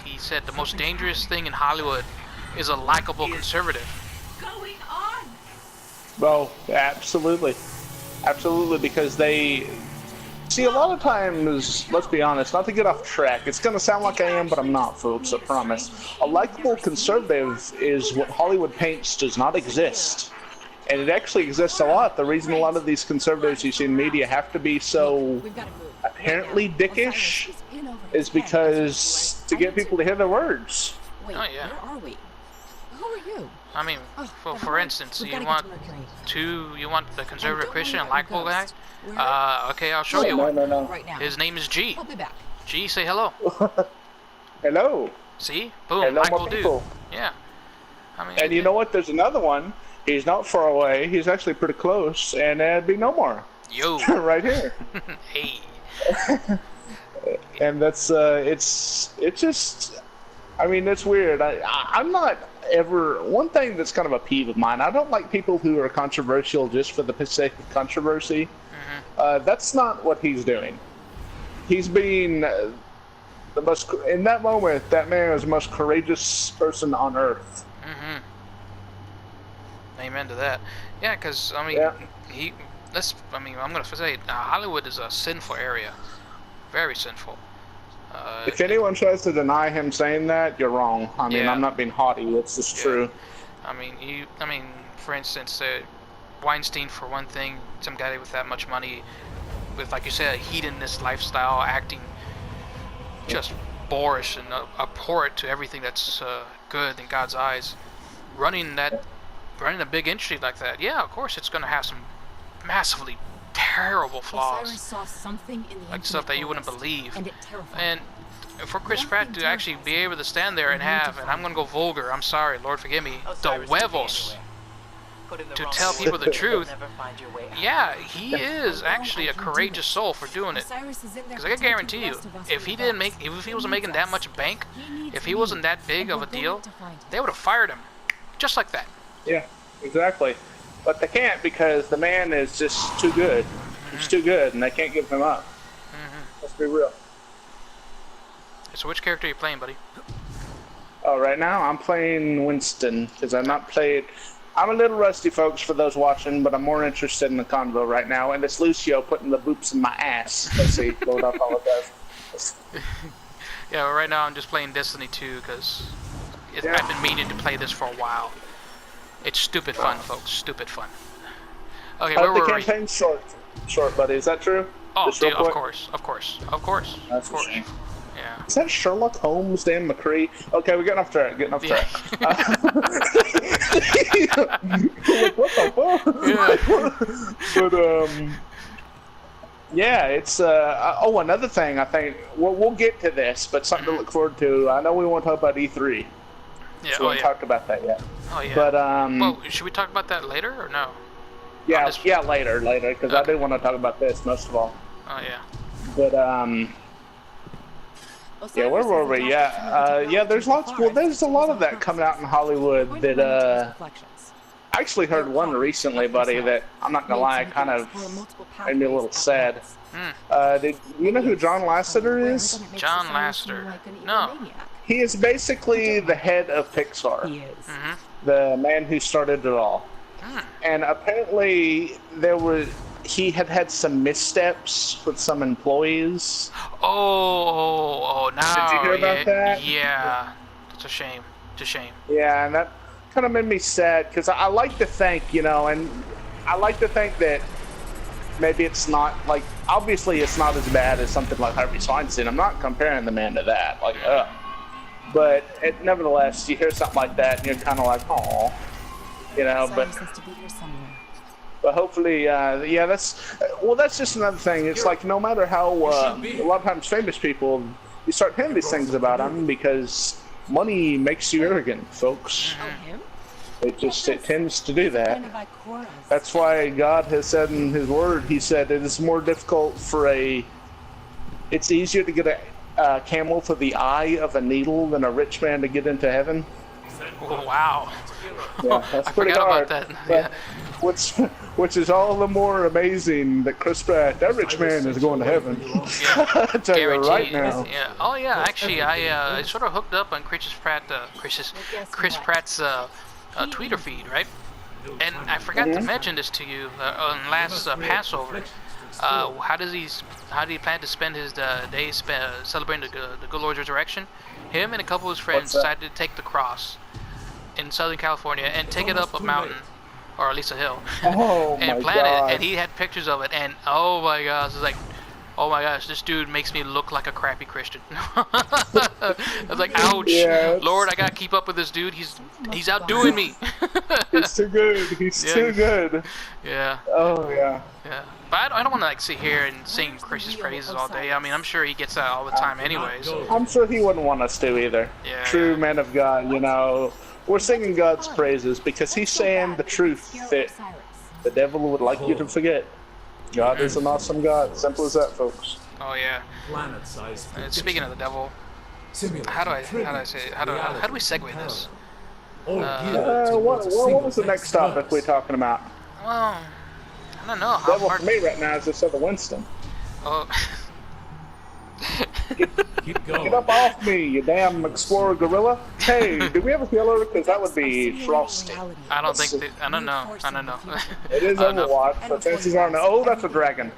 he said the most dangerous thing in Hollywood is a likable conservative. Going on? Well, absolutely. Absolutely, because they... See, a lot of times, let's be honest, not to get off track, it's going to sound like I am, but I'm not, folks, I promise. A likable conservative is what Hollywood paints does not exist. And it actually exists a lot. The reason a lot of these conservatives you see in media have to be so apparently dickish is because to get people to hear their words. Oh yeah. Where are we? Who are you? I mean, for instance, you want the conservative Christian, a likable guy? Okay, I'll show you one. No. His name is G. I'll be back. G, say hello. Hello. See? Boom, Hello, likable my dude. people. Yeah. I mean, And you know what? There's another one. He's not far away. He's actually pretty close, and it'd be no more. Yo. Right here. Hey. And that's it's just. I mean, it's weird. I'm not ever. One thing that's kind of a peeve of mine. I don't like people who are controversial just for the sake of controversy. That's not what he's doing. He's being the most. In that moment, that man is the most courageous person on earth. Amen to that. Yeah, because I mean, I'm gonna say Hollywood is a sinful area, very sinful. If anyone tries to deny him saying that, you're wrong. I mean, Yeah. I'm not being haughty. It's just true. I mean, for instance, Weinstein, for one thing, some guy with that much money, with, like you said, a hedonist lifestyle, acting just boorish and abhorrent to everything that's good in God's eyes, running a big industry like that. Yeah, of course, it's going to have some massively terrible flaws, Saw something in the like stuff that you wouldn't believe. and it terrified And for Chris Pratt to actually be able to stand there and have, and I'm going to go vulgar, I'm sorry, Lord forgive me, the huevos to tell people the truth. Yeah, he is actually a courageous soul for doing it. Because I can guarantee you, if he wasn't making that much bank, if he wasn't that big of a deal, they would have fired him, just like that. Yeah, exactly. But they can't because the man is just too good. He's too good, and they can't give him up. Let's be real. So which character are you playing, buddy? Oh, right now I'm playing Winston because I'm not played. I'm a little rusty, folks, for those watching, but I'm more interested in the convo right now. And it's Lucio putting the boops in my ass. Let's see. Lord, I apologize. Yeah, well, right now I'm just playing Destiny 2 because I've been meaning to play this for a while. It's stupid fun, folks. Stupid fun. Okay, where were we? The campaign's short, buddy. Is that true? Oh, Just real dude, of quick? course. That's Of a course. shame. Yeah. Is that Sherlock Holmes, Dan McCree? Okay, we're getting off track. Like, what the fuck? But yeah, it's oh, another thing. I think we'll get to this, but something to look forward to. I know we won't talk about E3. Yeah. So we haven't talked about that yet. Oh yeah. But well, should we talk about that later or no? Yeah, later, because I do want to talk about this most of all. Oh yeah. But yeah, where were we? Yeah, there's lots. Well, there's a lot of that coming out in Hollywood that I actually heard one recently, buddy, that I'm not gonna lie, kind of made me a little sad. Did you know who John Lasseter is? John Lasseter. No. He is basically the head of Pixar. He is. The man who started it all. And apparently he had some missteps with some employees. Oh, now. Did you hear about that? Yeah. It's a shame. Yeah, and that kind of made me sad because I like to think, and I like to think that maybe it's not like, obviously it's not as bad as something like Harvey Weinstein. I'm not comparing the man to that. Like, but nevertheless, you hear something like that and you're kind of like, oh, but hopefully, that's just another thing. It's like no matter how, a lot of times famous people, you start hearing these things about them because money makes you arrogant, folks. It tends to do that. That's why God has said in His Word, He said it is more difficult it's easier to get a camel through the eye of a needle than a rich man to get into heaven. Oh, wow. Yeah, that's I pretty forgot hard. about that. But Yeah. which is all the more amazing that Chris Pratt, that rich man, is going to heaven. Yeah. I tell you right Guaranteed. now. Yeah. Oh yeah. Actually, I sort of hooked up on Chris Pratt's Twitter feed, right? And I forgot to mention this to you on last Passover. How do you plan to spend his days celebrating the good Lord's resurrection? Him and a couple of his friends decided to take the cross in Southern California and take it up a mountain, or at least a hill, Oh and my plant God. it. And he had pictures of it, and oh my gosh, it's like, oh my gosh, this dude makes me look like a crappy Christian. I was like, ouch, Yeah, Lord, I gotta keep up with this dude. He's outdoing me. He's too good. He's too good. Yeah. Oh yeah. Yeah, but I don't want to like sit here and sing Chris's praises all day. I mean, I'm sure he gets that all the time, anyways. I'm sure he wouldn't want us to either. Yeah, True yeah. man of God, you know. We're singing God's praises because he's saying the truth that the devil would like you to forget. God is an awesome God. Simple as that, folks. Oh yeah. Planet-sized. Speaking of the devil, how do I say it? How do we segue this? What was the next topic we're talking about? Well, I don't know. How Devil hard? for me right now is just Southern Winston. Oh. Keep going. Get up off me, you damn explorer gorilla. Hey, do we have a killer? Because that would be Frosty. I don't think. I don't know. I don't know. It is I don't know. Overwatch, but chances are no. Oh, that's a dragon.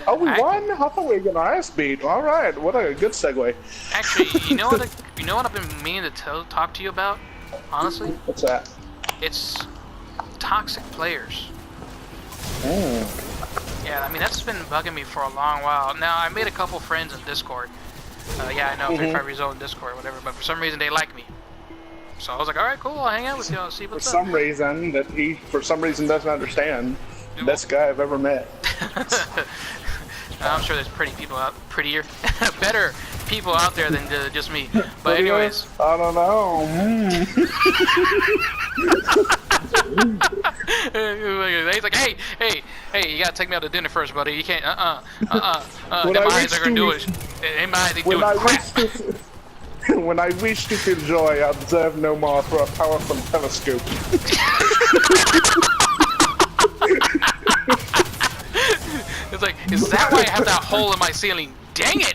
Oh, we won? I thought we were going to ass beat. All right, what a good segue. Actually, you know what? You know what I've been meaning to talk to you about? Honestly, What's that? it's toxic players. Yeah, I mean that's been bugging me for a long while. Now I made a couple friends in Discord. Yeah, I know, 35 years old in Discord or whatever, but for some reason they like me. So I was like, all right, cool, I'll hang out with you. I'll see For what's up. some reason that he, for some reason, doesn't understand. Best guy I've ever met. I'm sure there's prettier, better people out there than just me. But anyways, I don't know. he's like, hey, you gotta take me out to dinner first, buddy. You can't, When them I eyes reach are gonna to- do it. Them eyes, they When doing I crap. wish to, when I wish to feel joy, I observe no more for a powerful telescope. It's like, is that why I have that hole in my ceiling? Dang it!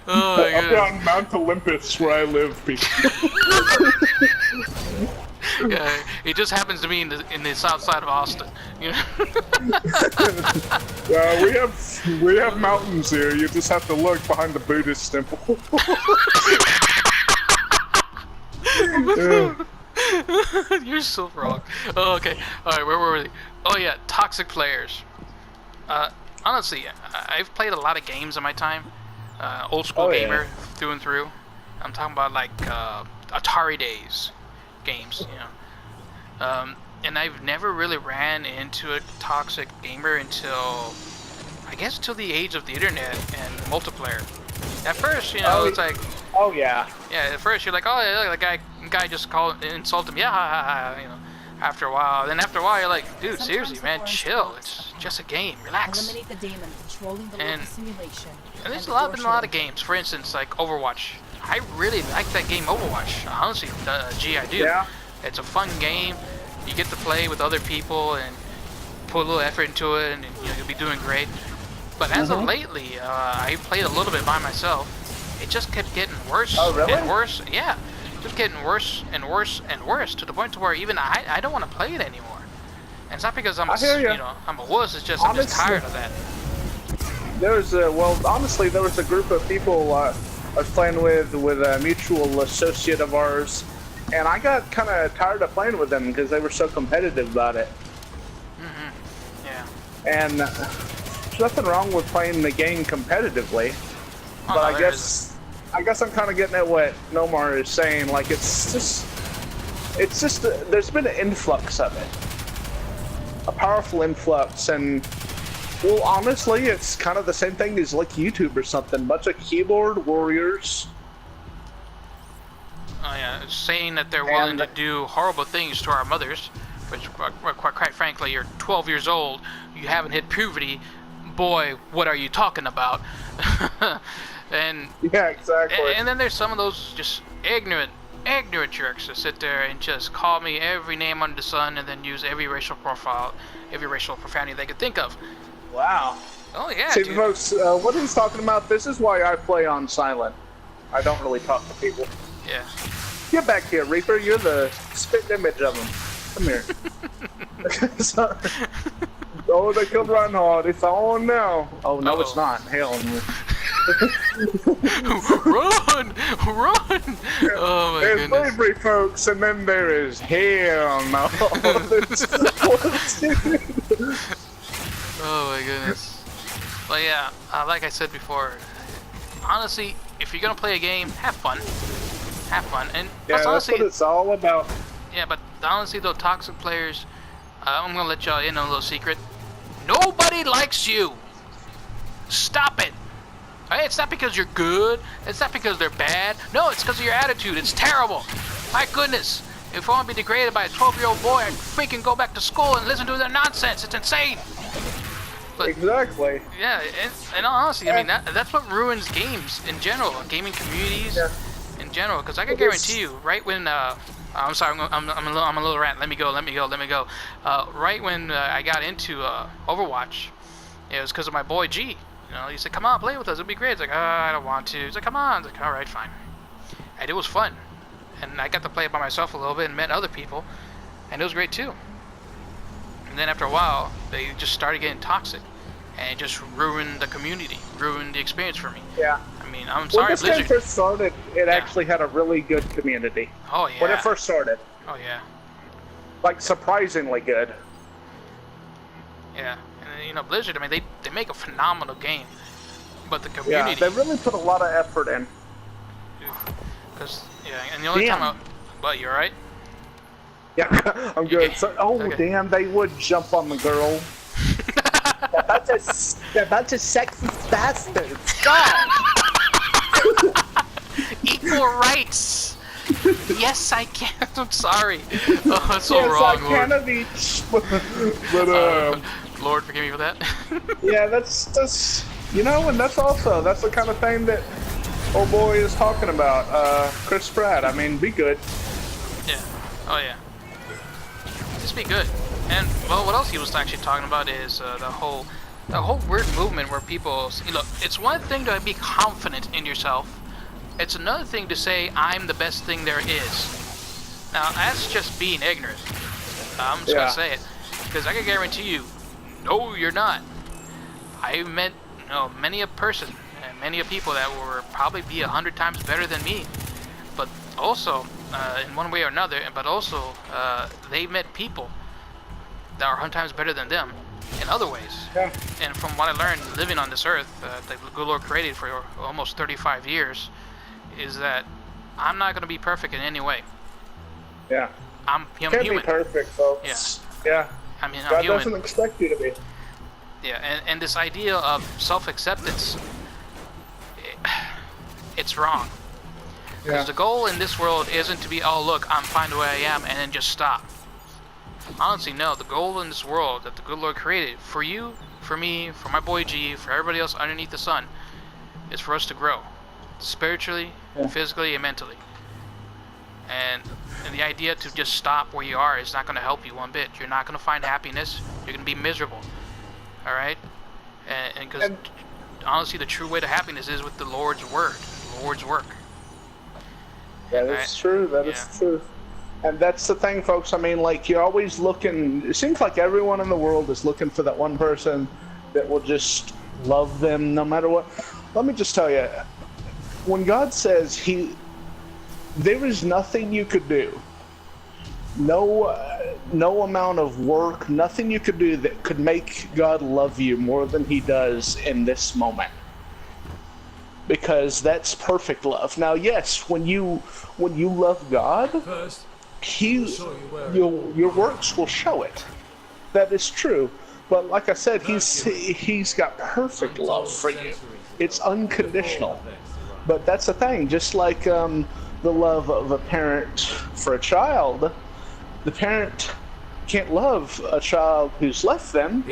Oh my Up god. on Mount Olympus, where I live, people. Yeah, it just happens to be in the south side of Austin. You know? We have mountains here. You just have to look behind the Buddhist temple. You're so wrong. Oh, okay. Alright, where were we? Oh yeah, toxic players. Honestly, I've played a lot of games in my time. Old school Oh, yeah. gamer through and through. I'm talking about like Atari days games, you know. And I've never really ran into a toxic gamer until, I guess, till the age of the internet and multiplayer. At first, you know, it's like, Oh yeah. yeah, at first you're like, oh, yeah, the guy just insulted me, yeah, ha, ha, ha, you know. After a while, you're like, dude, seriously, man, chill. It's just a game. Relax. Eliminate the demon controlling the And- local simulation. And there's been a lot of games. For instance, like Overwatch. I really like that game, Overwatch. Honestly, gee, I do. Yeah. It's a fun game. You get to play with other people and put a little effort into it, and you know, you'll be doing great. But as of lately, I played a little bit by myself. It just kept getting worse Oh, really? and worse. Yeah, just getting worse and worse and worse to the point to where even I don't want to play it anymore. And it's not because I'm I hear ya. you know I'm a wuss. It's just I'm just Honestly- tired of that. Honestly, there was a group of people I was playing with a mutual associate of ours, and I got kind of tired of playing with them because they were so competitive about it. Yeah. And there's nothing wrong with playing the game competitively, Oh, but no, I there guess I'm kind of getting at what Nomar is saying. Like it's just there's been an influx of it, a powerful influx, and well, honestly, it's kind of the same thing as like YouTube or something. Bunch of keyboard warriors. Oh yeah, saying that they're willing to do horrible things to our mothers, which, quite frankly, you're 12 years old, you haven't hit puberty. Boy, what are you talking about? And Yeah, exactly. and then there's some of those just ignorant jerks that sit there and just call me every name under the sun and then use every racial profile, every racial profanity they could think of. Wow. Oh yeah, See, dude. folks, what he's talking about, this is why I play on silent. I don't really talk to people. Yeah. Get back here, Reaper. You're the spit image of him. Come here. Sorry. Oh, they come running hard. It's on now. Oh, no, it's not. Hell no. Run! Run! Oh my There's goodness. bravery, folks, and then there is hell no. Oh my goodness. But yeah, like I said before, honestly, if you're gonna play a game, have fun. Have fun. And Yeah, that's honestly, what it's all about. yeah, but honestly, though, toxic players, I'm gonna let y'all in on a little secret. Nobody likes you. Stop it. Hey, it's not because you're good. It's not because they're bad. No, it's because of your attitude. It's terrible. My goodness. If I want to be degraded by a 12-year-old boy, I'd freaking go back to school and listen to their nonsense. It's insane. But Exactly. yeah, and honestly, I mean that's what ruins games in general, gaming communities in general. Because I can guarantee you, right when I'm sorry, I'm a little rant. Let me go. Right when I got into Overwatch, it was because of my boy G. You know, he said, "Come on, play with us. It'll be great." It's like, I don't want to. He's like, "Come on." I was like, "All right, fine." And it was fun, and I got to play it by myself a little bit and met other people, and it was great too. And then after a while, they just started getting toxic, and it just ruined the community, ruined the experience for me. Yeah. I mean, I'm When sorry, this game Blizzard. first started, it actually had a really good community. Oh yeah. When it first started. Oh yeah. Like, surprisingly good. Yeah. And you know, Blizzard. I mean, they make a phenomenal game, but the Yeah, community. they really put a lot of effort in. Because and the only Damn. time But you're right. Yeah, I'm good. Okay. So, oh, Okay. damn, they would jump on the girl. They're a bunch of sexy bastards. God! Equal rights. Yes, I can. I'm sorry. Oh, it's so Yes, wrong, I Lord. can of each. But, Lord, forgive me for that. yeah, that's, you know, and that's the kind of thing that old boy is talking about. Chris Pratt, I mean, be good. Yeah. Oh yeah. Just be good. And well, what else he was actually talking about is the whole weird movement where people look. It's one thing to be confident in yourself. It's another thing to say I'm the best thing there is. Now that's just being ignorant. I'm just gonna say it because I can guarantee you, no, you're not. I met many a person and many a people that were probably be 100 times better than me, but also in one way or another. But also they met people that are 100 times better than them in other ways. Yeah. And from what I learned living on this earth, that the good Lord created for almost 35 years, is that I'm not going to be perfect in any way. Yeah. I'm Can't human. be perfect, folks. Yeah. I mean, I'm God human. doesn't expect you to be. Yeah, and this idea of self-acceptance, it's wrong. Because the goal in this world isn't to be, oh look, I'm fine the way I am, and then just stop. Honestly, no. The goal in this world that the good Lord created for you, for me, for my boy G, for everybody else underneath the sun, is for us to grow, spiritually, physically, and mentally. And the idea to just stop where you are is not going to help you one bit. You're not going to find happiness. You're going to be miserable. All right? And because honestly, the true way to happiness is with the Lord's word, the Lord's work. That is true. That is true. And that's the thing, folks. I mean, like, you're always looking. It seems like everyone in the world is looking for that one person that will just love them no matter what. Let me just tell you, when God says there is nothing you could do, no amount of work, nothing you could do that could make God love you more than He does in this moment. Because that's perfect love. Now, yes, when you love God, First, your works will show it. That is true. But like I said, he's got perfect love for you. It's unconditional. But that's the thing. Just like the love of a parent for a child, the parent can't love a child who's left them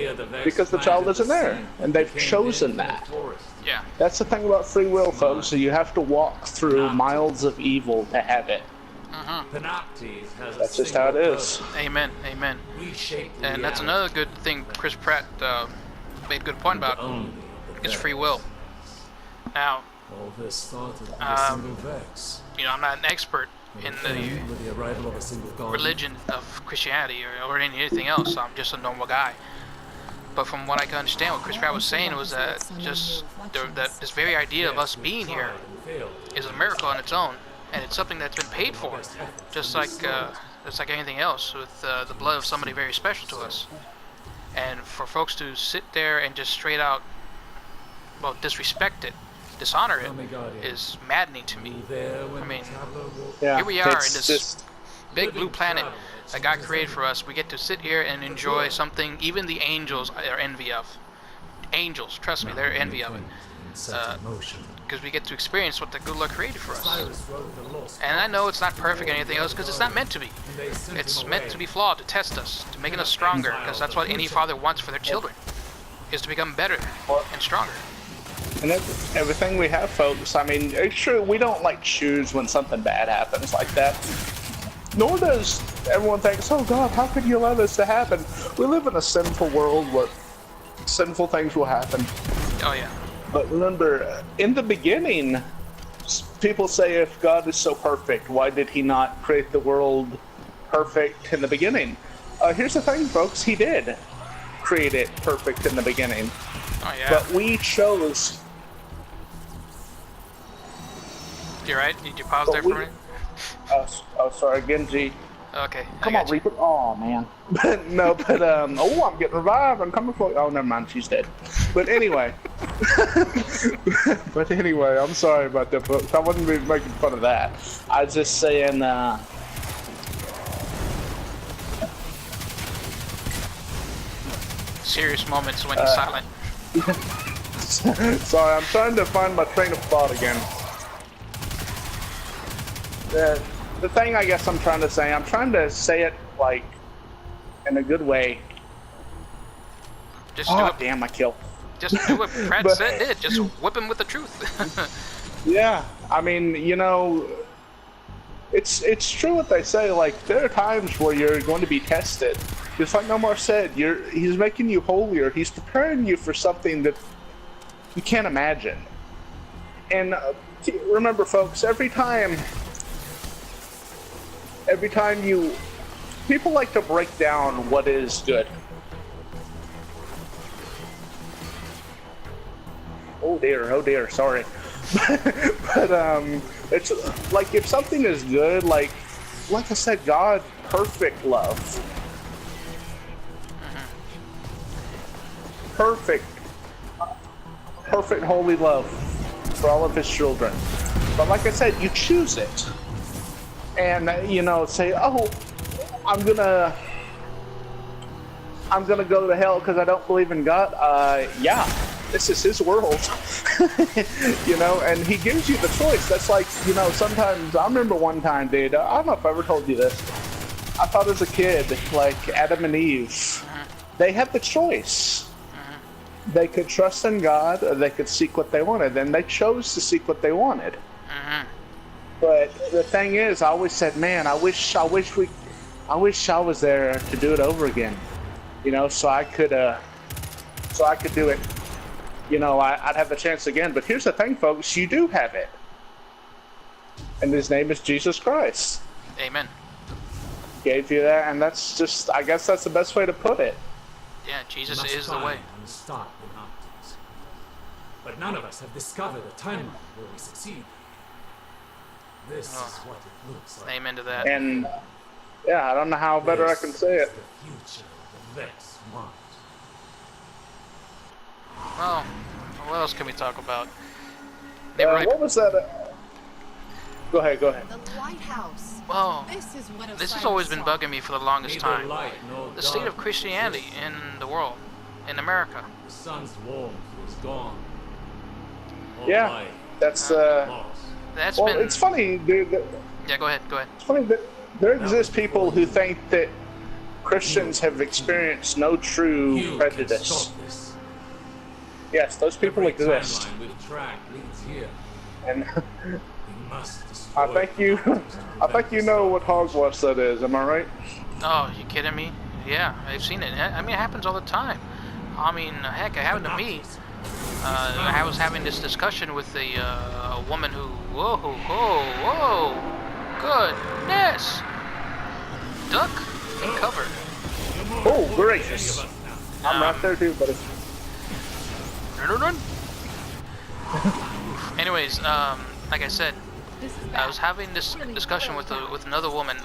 because the child isn't there, and they've chosen that. Yeah. That's the thing about free will, folks. So you have to walk through miles of evil to have it. Panoptes has That's a just how it single is. purpose. Amen. Amen. We shape And that's reality another good thing Chris Pratt made a good point about only of the is free will. Now, All this started with a Um, single vex. I'm not an expert in the With the arrival of a single god. religion of Christianity or anything else. I'm just a normal guy. But from what I can understand, what Chris Pratt was saying was that just that this very idea of us being here is a miracle on its own, and it's something that's been paid for, just like anything else, with the blood of somebody very special to us. And for folks to sit there and just straight out, well, disrespect it, dishonor it, is maddening to me. I mean, Yeah, here we are in it's this just big blue planet that God created for us. We get to sit here and enjoy something even the angels are envy of. Angels, trust me, they're envy of it. Because we get to experience what the good Lord created for us. And I know it's not perfect or anything else, because it's not meant to be. It's meant to be flawed, to test us, to make us stronger, because that's what any father wants for their children, is to become better and stronger. and everything we have, folks. I mean, it's true. We don't like choose when something bad happens like that. Nor does everyone think, "Oh God, how could you allow this to happen?" We live in a sinful world where sinful things will happen. Oh yeah. But remember, in the beginning, people say, if God is so perfect, why did he not create the world perfect in the beginning? Here's the thing, folks. He did create it perfect in the beginning. Oh yeah. But we chose... You're right. Did you pause there for a minute? sorry, Genji. Okay. Come on, Reaper. Oh, man. Oh, I'm getting revived. I'm coming for you. Oh, never mind. She's dead. But anyway. I'm sorry about that, folks. I wasn't really making fun of that. I was just saying, Serious moments when he's silent. sorry, I'm trying to find my train of thought again. The thing I guess I'm trying to say it, like, in a good way. Just do Oh, it. damn, I killed. Just do what Pratt But- said did. Just whip him with the truth. Yeah, I mean, it's true what they say. Like, there are times where you're going to be tested. Just like Nomar said, he's making you holier. He's preparing you for something that you can't imagine. And remember, folks, every time people like to break down what is good. Oh dear, sorry. but it's like, if something is good, like I said, God, perfect love. Perfect holy love for all of his children. But like I said, you choose it. And say, "Oh, I'm gonna go to hell because I don't believe in God." Yeah, this is his world. And he gives you the choice. That's like, sometimes, I remember one time, dude, I don't know if I ever told you this. I thought as a kid, like Adam and Eve, they had the choice. They could trust in God, or they could seek what they wanted, and they chose to seek what they wanted. But the thing is, I always said, man, I wish I was there to do it over again, so I could do it. I'd have the chance again. But here's the thing, folks, you do have it, and his name is Jesus Christ. Amen. Gave you that, and that's just, I guess that's the best way to put it. Yeah, Jesus is the way. And start the Panoptes. But none of us have discovered a timeline where we succeed. This is what it looks like. Amen to that. And yeah, I don't know how better I can say it. The future of the Vex mind. Well, what else can we talk about? Never really. What was that? Go ahead. The lighthouse. Well, This has always been bugging me for the longest Neither time. light nor The state of darkness Christianity exists. in the world, in America. The sun's warmth is gone. All Yeah, light that's lost. That's well, been. it's funny, dude. Yeah, go ahead. It's funny that there exist people who think that Christians have experienced no true You can prejudice. stop this. Yes, those people Every exist. timeline we've tracked leads here. And We must destroy I think the you, mountains to I prevent think you this know from what Hogwarts that is. Am I right? Oh, you kidding me? Yeah, I've seen it. I mean, it happens all the time. I mean, heck, it happened to me. I was having this discussion with a woman who, whoa, whoa, goodness, duck and cover. Oh, gracious. I'm right Um, there too, buddy. Run. Anyways, like I said, This is I was bad. having this discussion with another woman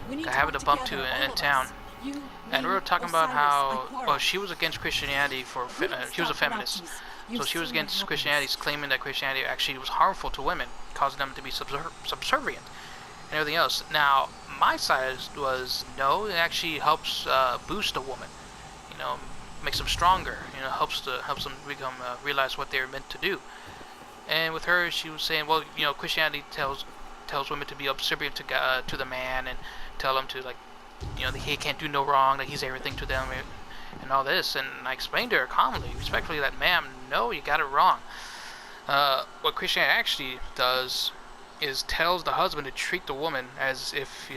We need I to happened to talk bump to together, all in of town. us. You, And we me, were talking about Osiris, how, Ikora. well, she was against Christianity We don't she was a stop feminist. Nazis. You've So she was seen what against happens. Christianity, claiming that Christianity actually was harmful to women, causing them to be subservient and everything else. Now, my side was, no, it actually helps boost a woman, you know, makes them stronger, you know, helps them become realize what they're meant to do. And with her, she was saying, well, you know, Christianity tells women to be subservient to God, to the man, and tell them to, like, you know, that he can't do no wrong, that he's everything to them, and all this. And I explained to her calmly, respectfully, that, ma'am, no, you got it wrong. What Christianity actually does is tells the husband to treat the woman as if,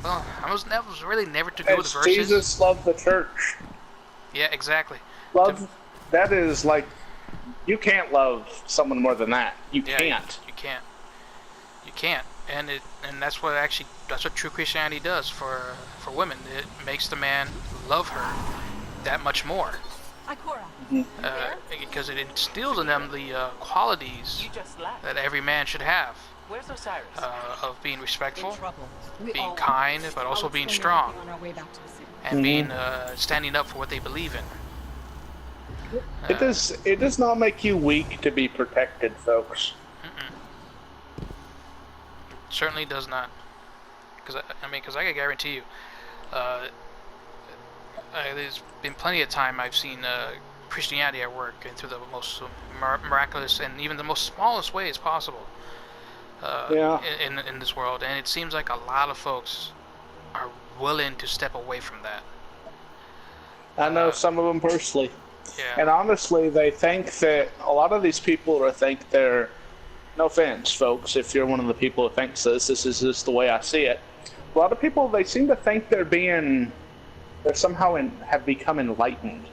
well, I was really never too good with As verses. Jesus loved the church. Yeah, exactly. Love, that is like, you can't love someone more than that. You Yeah, can't. You can't. And that's what true Christianity does for women. It makes the man love her that much more. Ikora. Because it instills in them the qualities You just left. that every man should have, Where's Osiris? of being respectful, Trouble. We being all kind, are. but also I'll being explain strong, everything on our way back to the city. and being standing up for what they believe in. It does not make you weak to be protected, folks. Certainly does not. Because I can guarantee you, there's been plenty of time I've seen Christianity at work, and through the most miraculous and even the most smallest ways possible. Yeah. In this world, and it seems like a lot of folks are willing to step away from that. I know some of them personally. Yeah. And honestly, they think that a lot of these people think they're, no offense, folks, if you're one of the people who thinks this is just the way I see it. A lot of people, they seem to think they're somehow have become enlightened.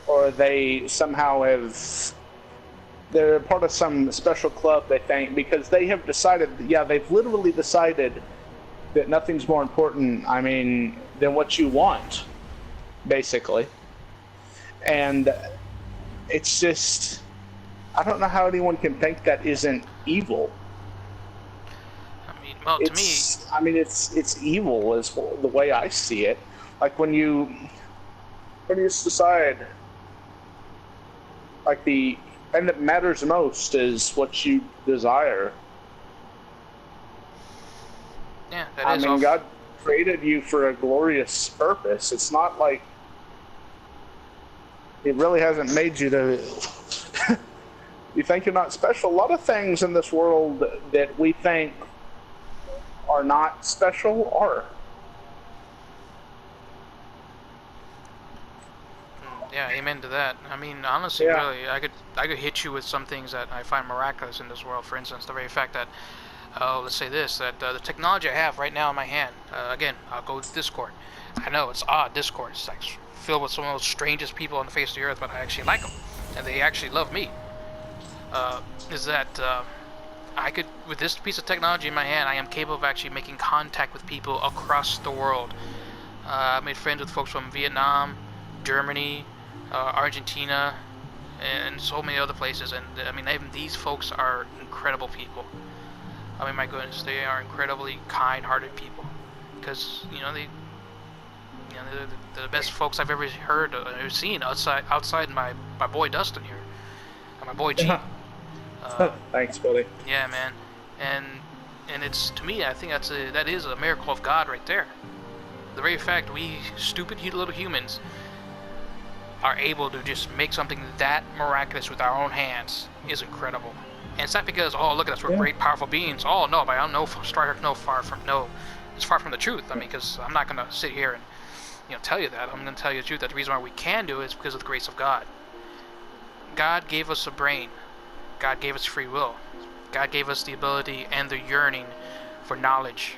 Or they somehow they're part of some special club, they think, because they have decided, they've literally decided that nothing's more important, than what you want, basically. And it's just, I don't know how anyone can think that isn't evil. Well, to me, It's evil is the way I see it. Like when you decide, like the thing that matters most is what you desire. yeah, that is awful. God created you for a glorious purpose. It's not like He really hasn't made you to. You think you're not special. A lot of things in this world that we think are not special are. Yeah, amen to that. Honestly, Yeah. really, I could hit you with some things that I find miraculous in this world. For instance, the very fact that, let's say this, that the technology I have right now in my hand, again, I'll go with Discord. I know it's odd, Discord. It's like filled with some of the strangest people on the face of the earth, but I actually like them, and they actually love me. Is that I could, with this piece of technology in my hand, I am capable of actually making contact with people across the world. I made friends with folks from Vietnam, Germany, Argentina, and so many other places. And even these folks are incredible people. My goodness, they are incredibly kind-hearted people. Because they're the best folks I've ever heard or seen outside my boy Dustin here, and my boy G. Thanks, buddy. Yeah, man, and it's, to me, I think that is a miracle of God right there. The very fact we stupid little humans are able to just make something that miraculous with our own hands is incredible. And it's not because, oh, look at us, we're great, powerful beings. Oh no, but I don't know, it's far from the truth. Because I'm not gonna sit here and tell you that. I'm gonna tell you the truth. That the reason why we can do it is because of the grace of God. God gave us a brain. God gave us free will. God gave us the ability and the yearning for knowledge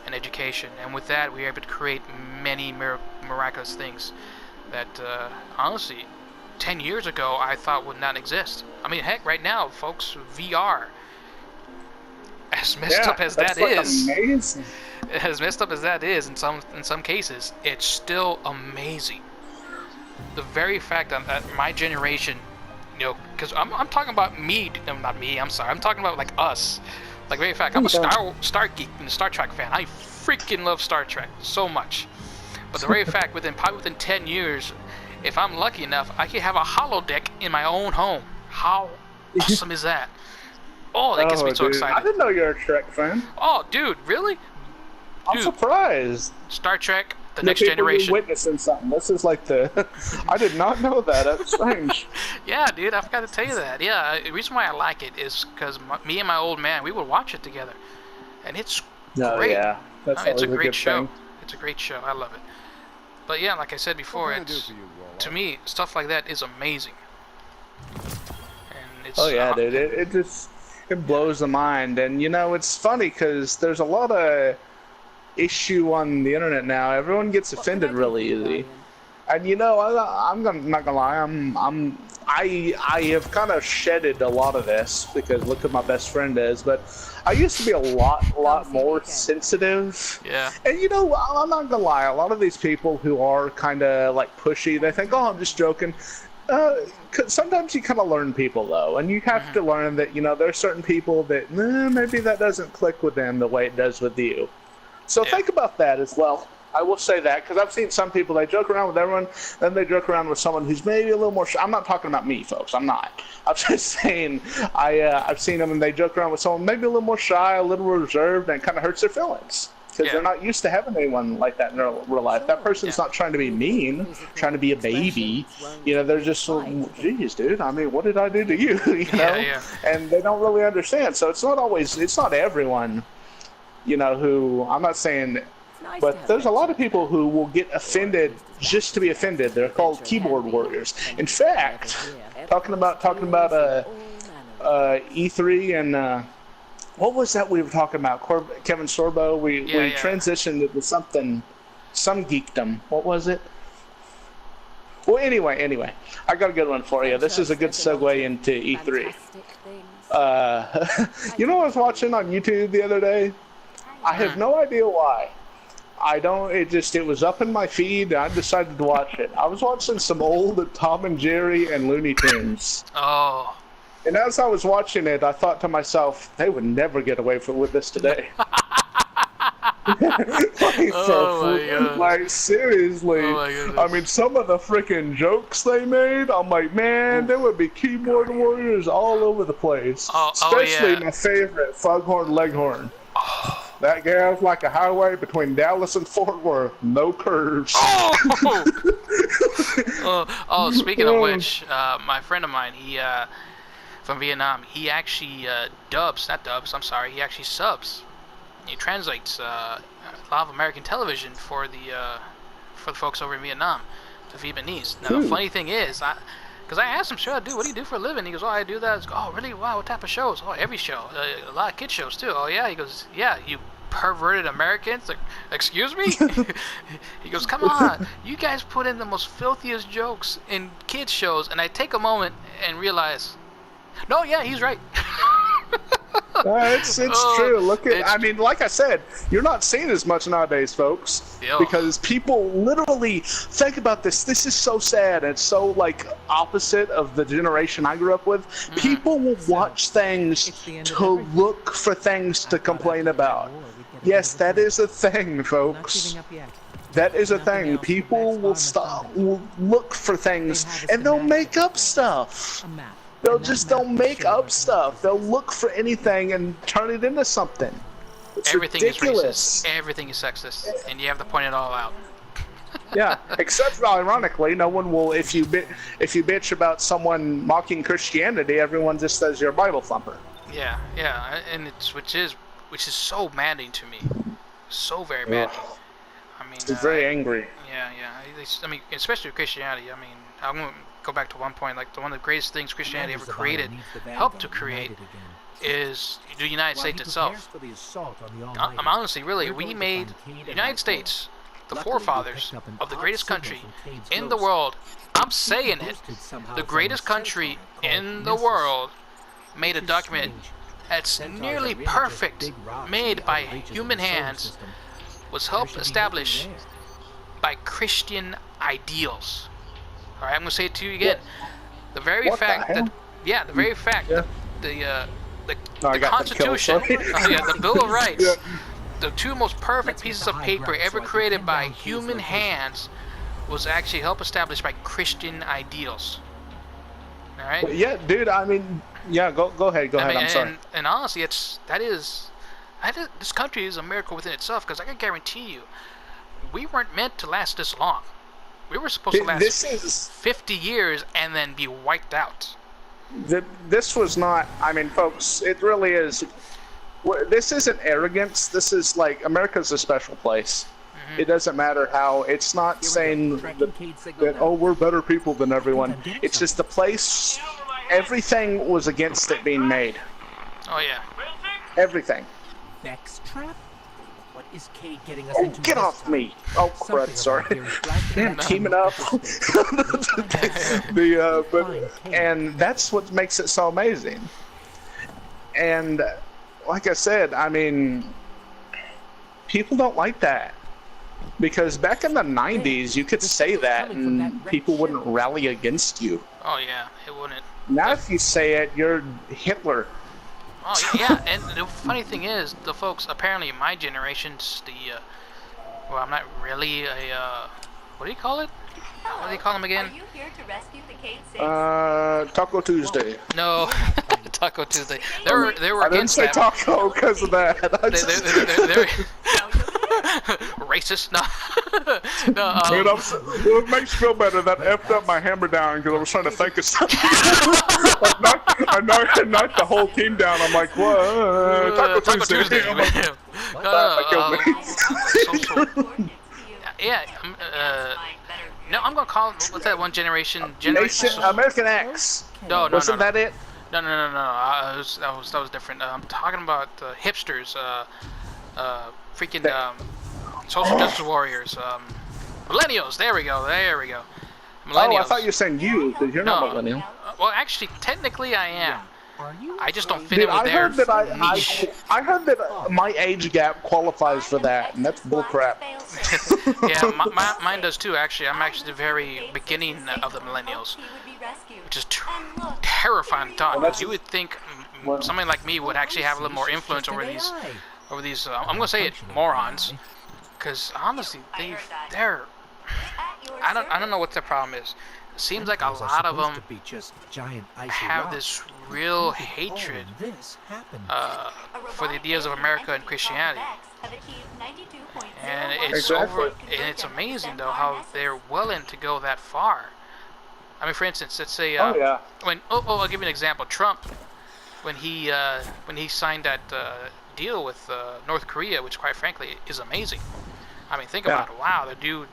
and education. And with that, we are able to create many miraculous things that, honestly, 10 years ago, I thought would not exist. I mean, heck, right now, folks, VR, as messed up as that is, amazing. as messed up as that is in some cases, it's still amazing. The very fact that my generation, you know, because I'm talking about me, no, not me, I'm sorry, I'm talking about like us. Like, very fact, I'm a Star geek and a Star Trek fan. I freaking love Star Trek so much. But the very fact, probably within 10 years, if I'm lucky enough, I could have a holodeck in my own home. How awesome is that? Oh, that gets me so excited. I didn't know you're a Trek fan. Oh, dude, really? I'm surprised. Star Trek, The Next Generation. You're witnessing something. This is like the... I did not know that. That's strange. Yeah, dude, I forgot to tell you that. Yeah, the reason why I like it is because me and my old man, we would watch it together. And it's great. Yeah. That's it's a great good show. thing. It's a great show. I love it. But yeah, like I said before, it's, to me, stuff like that is amazing. And it's, Dude, it just it blows the mind. And you know, it's funny because there's a lot of issue on the internet now. Everyone gets offended really easy. And you know, not gonna lie, I have kind of shedded a lot of this because look who my best friend is. But I used to be a lot more sensitive. Yeah. And you know, I'm not gonna lie, a lot of these people who are kind of like pushy, they think, oh, I'm just joking. Sometimes you kind of learn people though, and you have to learn that, you know, there are certain people that maybe that doesn't click with them the way it does with you. So think about that as well. I will say that because I've seen some people, they joke around with everyone, then they joke around with someone who's maybe a little more I'm not talking about me, folks. I'm not. I'm just saying I've seen them and they joke around with someone maybe a little more shy, a little reserved, and it kind of hurts their feelings because they're not used to having anyone like that in their real life. That person's not trying to be mean, trying to be a baby. You know, they're just so, geez, dude, I mean, what did I do to you? You know? Yeah. And they don't really understand. So it's not everyone, you know, who, I'm not saying... But there's a lot of people who will get offended just to be offended. They're called keyboard warriors. In fact, talking about E3 and what was that we were talking about? Kevin Sorbo. We transitioned into some geekdom. What was it? Well, anyway, I got a good one for you. This is a good segue into E3. You know what I was watching on YouTube the other day? I have no idea why. It was up in my feed, and I decided to watch it. I was watching some old Tom and Jerry and Looney Tunes. Oh. And as I was watching it, I thought to myself, they would never get away with this today. Like, seriously. Oh, I mean, some of the freaking jokes they made, I'm like, man, there would be keyboard warriors all over the place. Especially my favorite, Foghorn Leghorn. Oh. That guy's like a highway between Dallas and Fort Worth. No curves. Speaking of which, my friend of mine, he from Vietnam, he actually he actually subs. He translates a lot of American television for the folks over in Vietnam to Vietnamese. Now, the funny thing is, because I asked him, sure, dude, what do you do for a living? He goes, oh, I do that. I go, oh, really? Wow, what type of shows? Oh, every show. A lot of kid shows, too. Oh, yeah? He goes, yeah, you perverted Americans? Like, excuse me? He goes, come on. You guys put in the most filthiest jokes in kids shows, and I take a moment and realize, no, yeah, he's right. It's true. I mean, like I said, you're not seeing as much nowadays, folks, because people literally think about this. This is so sad. It's so like opposite of the generation I grew up with. People will watch things to look for things to complain about. Yes, that is a thing, folks. That is a thing. People will look for things and they'll make up stuff. They'll make up stuff. They'll look for anything and turn it into something. It's Everything ridiculous. is racist. Everything is sexist, and you have to point it all out. Yeah, except ironically, no one will. If you bitch about someone mocking Christianity, everyone just says you're a Bible thumper. Yeah, and which is so maddening to me, so very maddening. I mean, it's very angry. Yeah. I mean, especially with Christianity. I mean, I'm gonna go back to one point. Like one of the greatest things Christianity ever Commander Zavala created, needs the helped to vanguard create, united again. is the United While States he itself. prepares for the assault on the I'm Almighty, honestly, really, we're we going to made find Cade the and United Alcor. States the Luckily, we forefathers picked up an of the odd greatest signal country from Cade's in the ghost. world. I'm He saying it. boosted somehow The from greatest a country centaur in called the Nessus. world made a Which is document strange. that's Centaurs nearly are really just perfect, big rocks made in the by outer reaches of human the solar hands, system. was There helped should be establish nothing there. by Christian ideals. All right, I'm gonna say it to you again. The very What the fact that, hell? yeah, the very fact Yeah. that the No, I the got the kill, Constitution, sorry. yeah, the Bill of Rights, Yeah. the two most perfect Let's get pieces the of high paper ground ever so I can created pin by down Cade's human location. hands was actually helped establish by Christian ideals. All right. Yeah, dude. I mean, yeah. Go ahead. Go I ahead. mean, I'm sorry. and honestly, that is this country is a miracle within itself. Because I can guarantee you, we weren't meant to last this long. We were supposed to Dude, last this is 50 years and then be wiped out. this was not. I mean, folks, it really is. This isn't arrogance. This is like America's a special place. It doesn't matter how. It's not saying that oh, we're better people than everyone. It's just the place. Everything was against it being made. Oh yeah. Everything. Vex trap? What is Cade getting us Oh, into? get this off time? me! Oh, Something crud, sorry. about here is blasting Damn, out teaming the up. system. And that's what makes it so amazing. And like I said, I mean, people don't like that. Because back in the 90s, you could say that and people wouldn't rally against you. Oh yeah. It wouldn't. Now if you say it, you're Hitler. Oh yeah. And the funny thing is, the folks apparently in my generation's well, I'm not really a what do you call it? What do you call them again? Are you here to rescue the Cade 6? Taco Tuesday. No, Taco Tuesday. They were I didn't against say that. taco because of that. They're racist. No, no. Dude, well, it makes me feel better that effed up my hammer down because I was trying to think of something. I knocked the whole team down. I'm like, what? Taco Tuesday. I'm like, that killed me. Yeah. No, I'm gonna call it. What's that one generation? American X. No. Wasn't that it? No. That was different. I'm talking about hipsters. Freaking social justice warriors. Millennials. There we go. Millennials. Oh, I thought you were saying you, because you're not millennial. Well, actually, technically, I am. Are you I just don't fit Dude, in with I their heard that niche. I heard that my age gap qualifies for that, and that's bullcrap. Yeah, mine does too. Actually, I'm actually the very beginning of the millennials, which is terrifying thought. Because you would think somebody like me would actually have a little more influence over these. I'm gonna say it, morons. Because honestly, they're. I don't know what their problem is. It seems like a lot of them have this real hatred for the ideas of America and Christianity. And it's and it's amazing though how they're willing to go that far. I mean, for instance, let's say when I'll give you an example. Trump, when he signed that deal with North Korea, which quite frankly is amazing. I mean, think about it. Wow, the dude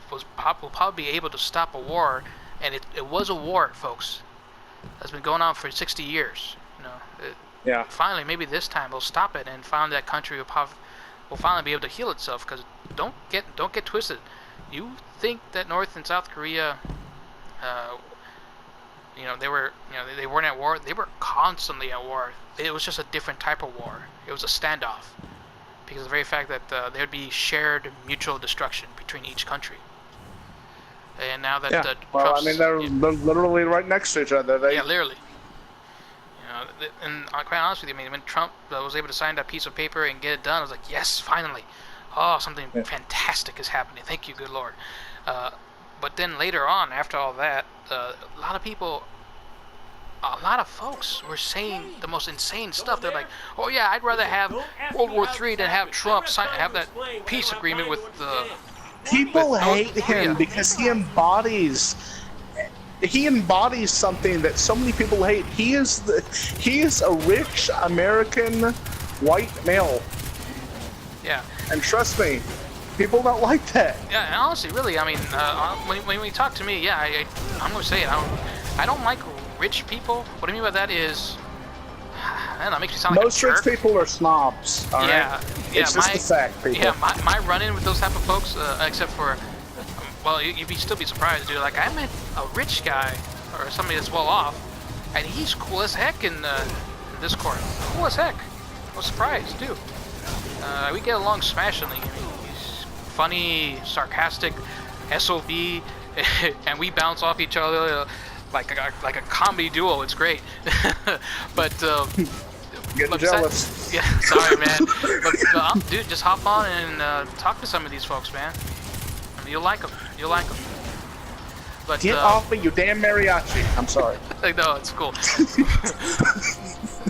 will probably be able to stop a war. And it was a war, folks. That's been going on for 60 years. You know. Finally, maybe this time they'll stop it, and finally that country will finally be able to heal itself. Because don't get twisted. You think that North and South Korea, they weren't at war. They were constantly at war. It was just a different type of war. It was a standoff, because of the very fact that there would be shared mutual destruction between each country. And now that I mean, they're literally right next to each other. Yeah, literally. And quite honest with you, I mean, when Trump was able to sign that piece of paper and get it done, I was like, yes, finally. Oh, something fantastic is happening. Thank you, good Lord. But then later on, after all that, a lot of folks were saying the most insane stuff. They're like, oh yeah, I'd rather have World War III than have Trump have that peace agreement with the... People hate him because he embodies something that so many people hate. He is a rich American white male. Yeah. And trust me, People don't like that. Yeah, and honestly, really, I mean, when you talk to me, yeah, I'm gonna say it. I don't like rich people. What I mean by that is, man, that makes me sound like Most a rich jerk. people are snobs. All right? Yeah, yeah. It's just a fact, people. Yeah, my run-in with those type of folks, except for, well, you'd still be surprised, dude. Like, I met a rich guy or somebody that's well off, and he's cool as heck in Discord. Cool as heck. I was surprised, too. We get along smashingly. I mean, he's funny, sarcastic, SOB, and we bounce off each other like a comedy duo. It's great. But Getting jealous. yeah, sorry, man. But dude, just hop on and talk to some of these folks, man. I mean, you'll like them. You'll like them. But Get off me, you damn mariachi. I'm sorry. no, it's cool.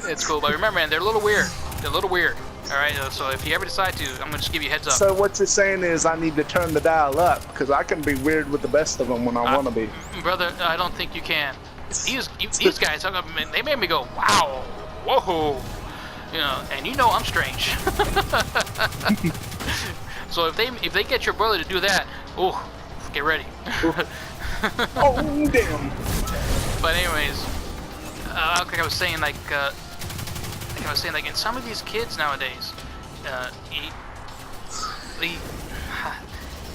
It's cool, but remember, man, they're a little weird. They're a little weird. All right, so if you ever decide to, I'm gonna just give you a heads up. So what you're saying is I need to turn the dial up because I can be weird with the best of them when I want to be. Brother, I don't think you can. These guys, they made me go, wow, whoa, you know, and you know I'm strange. So if they get your brother to do that, oh, get ready. Oh damn! But anyways, like I was saying, like in some of these kids nowadays,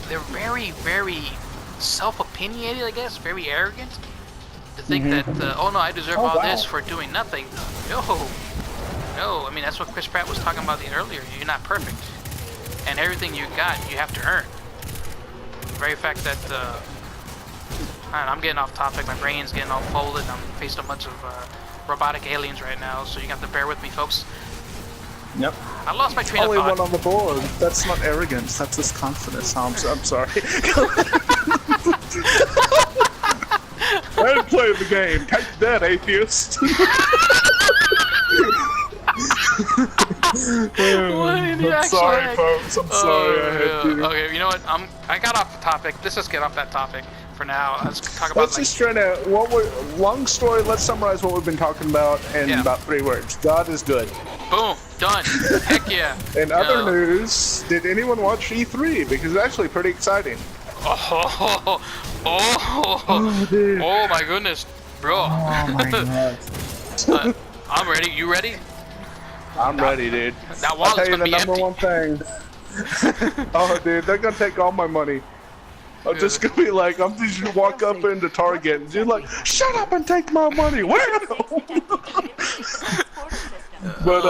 they're very, very self-opinionated, I guess, very arrogant. To think that, oh no, I deserve all this for doing nothing. No. I mean, that's what Chris Pratt was talking about earlier. You're not perfect, and everything you got, you have to earn. The very fact that, I'm getting off topic. My brain's getting all folded. I'm facing a bunch of robotic aliens right now, so you have to bear with me, folks. Yep. I lost my train Only of thought. one on the board. That's not arrogance. That's just confidence. I'm sorry. I'm playing the game. Take that, atheist. I'm sorry, folks. I'm sorry. I had to. Okay, you know what? I got off the topic. Let's just get off that topic for now. Let's talk about. Let's just try to. Long story. Let's summarize what we've been talking about in about 3 words. God is good. Boom. Done. Heck yeah. In other news, did anyone watch E3? Because it's actually pretty exciting. Dude. Oh my goodness, bro. Oh my god. I'm ready. You ready? I'm ready, dude. That I'll wallet's tell you gonna the be number empty. one thing. Oh, dude, they're gonna take all my money. I'm just gonna be like, I'm just gonna walk up into Target and you're like, shut up and take my money. Where? But